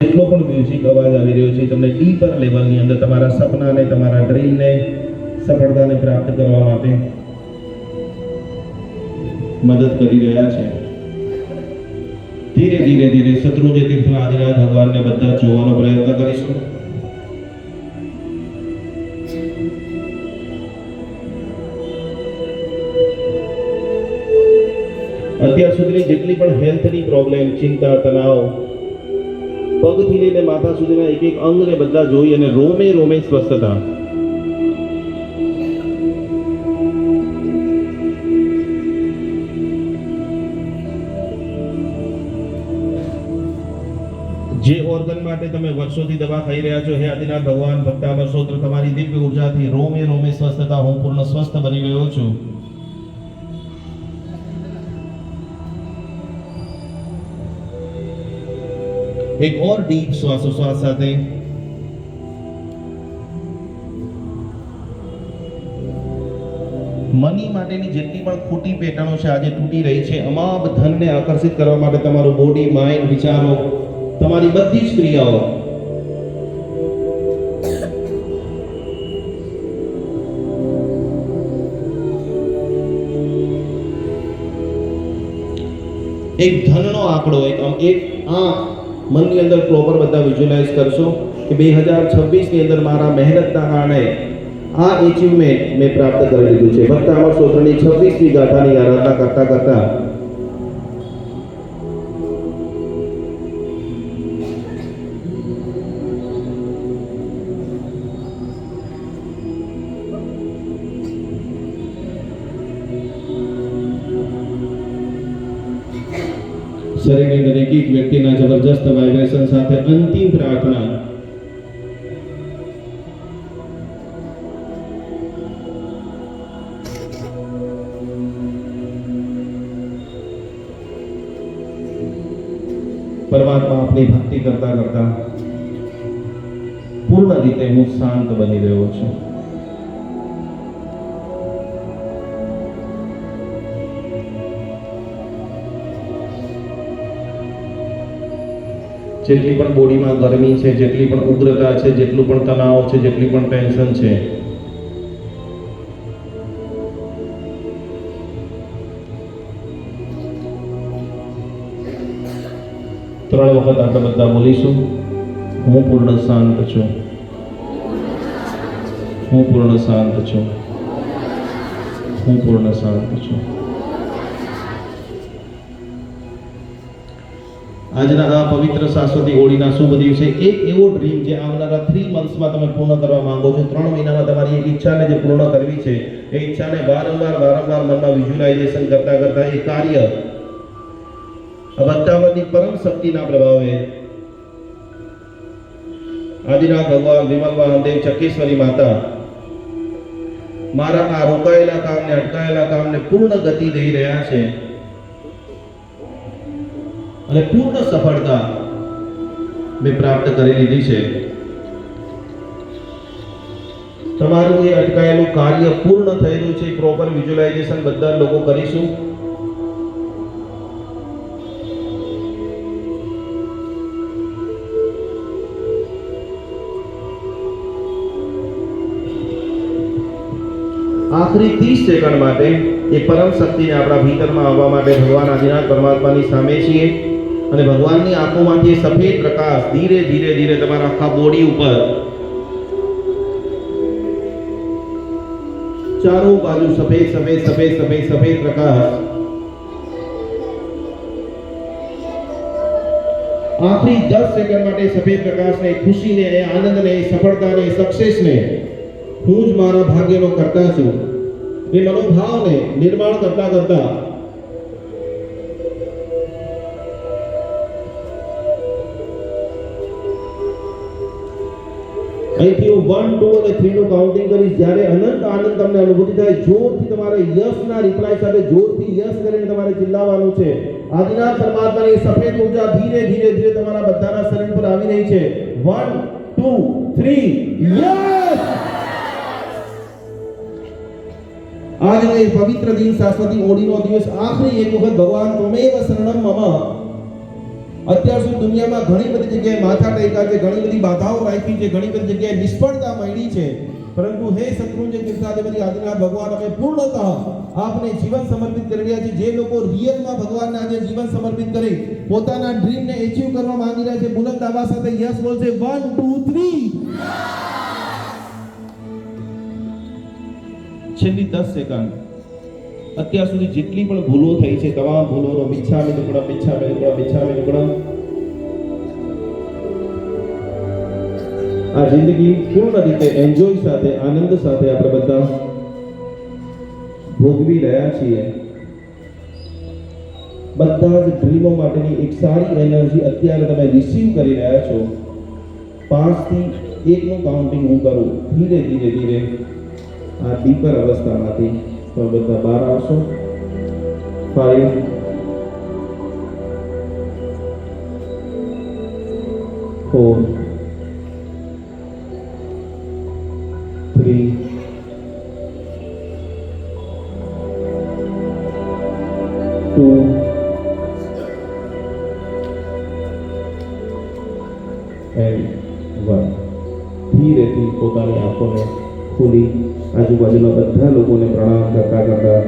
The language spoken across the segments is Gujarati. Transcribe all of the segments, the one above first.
જેટલો પણ મ્યુઝિક અવાજ આવી રહ્યો છે તમને ડીપર લેવલની અંદર તમારા સપનાને તમારા ડ્રીમને સફળતાને પ્રાપ્ત કરવા માટે મદદ કરી રહ્યા છે. ધીરે ધીરે ધીરે શત્રુંજય તીર્થ આદિનાથ ભગવાનને બધા જોવાનો પ્રયત્ન કરીશું. અત્યાર સુધી જેટલી પણ હેલ્થની પ્રોબ્લેમ, ચિંતા, તણાવ, પગથી લઈને માથા સુધીના એક એક અંગને બધા જોઈ અને રોમે રોમે સ્વસ્થતા. જે ઓર્ગન માટે તમે વર્ષોથી દવા ખાઈ રહ્યા છો, હે આદિનાથ ભગવાન, ભક્તામર સ્તોત્ર તમારી દિવ્ય ઉર્જાથી રોમે રોમે સ્વસ્થતા, હું પૂર્ણ સ્વસ્થ બની ગયો છું. एक और डीप श्वासोश्वास સાથે મની માટેની જેટલી પણ ખોટી પેટર્નો છે આજે તૂટી રહી છે. અમાપ ધનને આકર્ષિત કરવા માટે તમારું બોડી, માઇન્ડ, વિચારો, તમારી બધી જ ક્રિયાઓ એક ધનનો આંકડો, એક આંખ મનની અંદર પ્રોપર બધા વિઝ્યુલાઇઝ કરશો કે 2026 ની અંદર મારા મહેનતના કારણે આ અચીવમેન્ટ મેં પ્રાપ્ત કરી લીધું છે. ભક્તામર સ્તોત્રની 26મી ગાથાની આરાધના કરતા કરતા શરીરની દરેક એક વ્યક્તિના જબરજસ્ત વાઇબ્રેશન સાથે અંતિમ પ્રાર્થના. પરમાત્મા આપની ભક્તિ કરતા કરતા પૂર્ણ રીતે હું શાંત બની રહ્યો છું. જેટલી પણ બોડીમાં ગરમી છે, જેટલી પણ ઉગ્રતા છે, જેટલું પણ તણાવ છે, જેટલી પણ ટેન્શન છે, ત્રણ વખત આપણે બધા બોલીશું. હું પૂર્ણ શાંત છું. હું પૂર્ણ શાંત છું. હું પૂર્ણ શાંત છું. આજના આ પવિત્ર શાશ્વતી હોળીના શુભ દિવસે એક એવો ડ્રીમ જે આવનારા 3 મંથ્સમાં તમે પૂર્ણ કરવા માંગો છો, 3 મહિનામાં તમારી એક ઈચ્છાને જે પૂર્ણ કરવી છે, એ ઈચ્છાને વારંવાર મનમાં વિઝ્યુલાઇઝેશન કરતા કરતા એ કાર્ય ભક્તાવરની પરમ શક્તિના પ્રભાવે આદિનાથ ભગવાન, વિમલ વાહનદેવ, ચક્રેશ્વરી માતા મારા આ રોકાયેલા કામને, અટકાયેલા કામને પૂર્ણ ગતિ દઈ રહ્યા છે અને પૂર્ણ સફળતા મેં પ્રાપ્ત કરી લીધી છે. તમારું એ અટકાયેલું કાર્ય પૂર્ણ થયેલું છે. પ્રોપર વિઝ્યુલાઇઝેશન બધા લોકો કરીશું. આખરી 30 સેકન્ડ માટે એ પરમ શક્તિને આપણા ભીતરમાં આવવા માટે ભગવાન આદિનાથ પરમાત્માની સામે છીએ અને ભગવાનની આંખોમાંથી સફેદ પ્રકાશ ધીરે ધીરે ધીરે તમારા આખા બોડી ઉપર ચારો બાજુ સફેદ સફેદ સફેદ સફેદ સફેદ પ્રકાશ. આખરી 10 સેકન્ડ માટે સફેદ પ્રકાશને, ખુશીને, આનંદને, સફળતાને, સક્સેસને, હું જ મારા ભાગ્યનો કરતા છું, એ મનોભાવને નિર્માણ કરતા કરતા અહીંથી હું 1, 2 અને 3 નું કાઉન્ટિંગ કરીશ. જ્યારે અનંત આનંદ તમને અનુભૂતિ થાય, જોરથી તમારે યશના રિપ્લાય સાથે જોરથી યશ કરીને તમારે ચિલ્લાવવાનું છે. આદિનાથ પરમાત્માની સફેદ ઉર્જા ધીરે ધીરે ધીરે તમારા બધાના શરીર પર આવી રહી છે. 1, 2, 3 યસ. આજનો એ પવિત્ર દિન, શાશ્વતી હોળીનો દિવસ, આખરી એક વખત ભગવાન ત્વમેવ શરણમ મમ અત્યાર સુધી દુનિયામાં ઘણી બધી જગ્યાએ માથા ટેક્યા છે, ઘણી બધી બાધાઓ રાખી છે, ઘણી બધી જગ્યાએ નિષ્ફળતા મળી છે, પરંતુ હે શત્રુંજય તીર્થાધિપતિ આદિનાથ ભગવાન, અમે પૂર્ણતઃ આપને જીવન સમર્પિત કરી રહ્યા છીએ. જે લોકો રિયલમાં ભગવાનને આજે જીવન સમર્પિત કરી પોતાના ડ્રીમને એચીવ કરવા માંગી રહ્યા છે, બુલંદ આવાજ સાથે યસ બોલશે. 1 2 3. છેલ્લી 10 સેકન્ડ. અત્યાર સુધી જેટલી પણ ભૂલો થઈ છે, તમામ ભૂલોનો મિચ્છામિ દુક્કડમ, મિચ્છામિ દુક્કડમ, મિચ્છામિ દુક્કડમ. આ જિંદગી પૂર્ણ રીતે એન્જોય સાથે, આનંદ સાથે આપણે બધા ભોગવી રહ્યા છીએ. બધા જ ડ્રીમો માટેની એક સારી એનર્જી અત્યારે તમે રિસીવ કરી રહ્યા છો. 5 થી 1 નું કાઉન્ટિંગ હું કરું, ધીરે ધીરે ધીરે આ ડીપર અવસ્થામાંથી તો બધા બહાર આવશો. 5 4 3 2 and 1. ધીરેથી પોતાની આંખોને ખોલી આજુબાજુના બધા લોકોને પ્રણામ કરતા કરતા,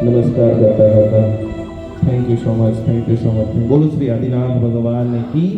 નમસ્કાર કરતા કરતા thank you so much, thank you so much. બોલો શ્રી આદિનાથ ભગવાન કી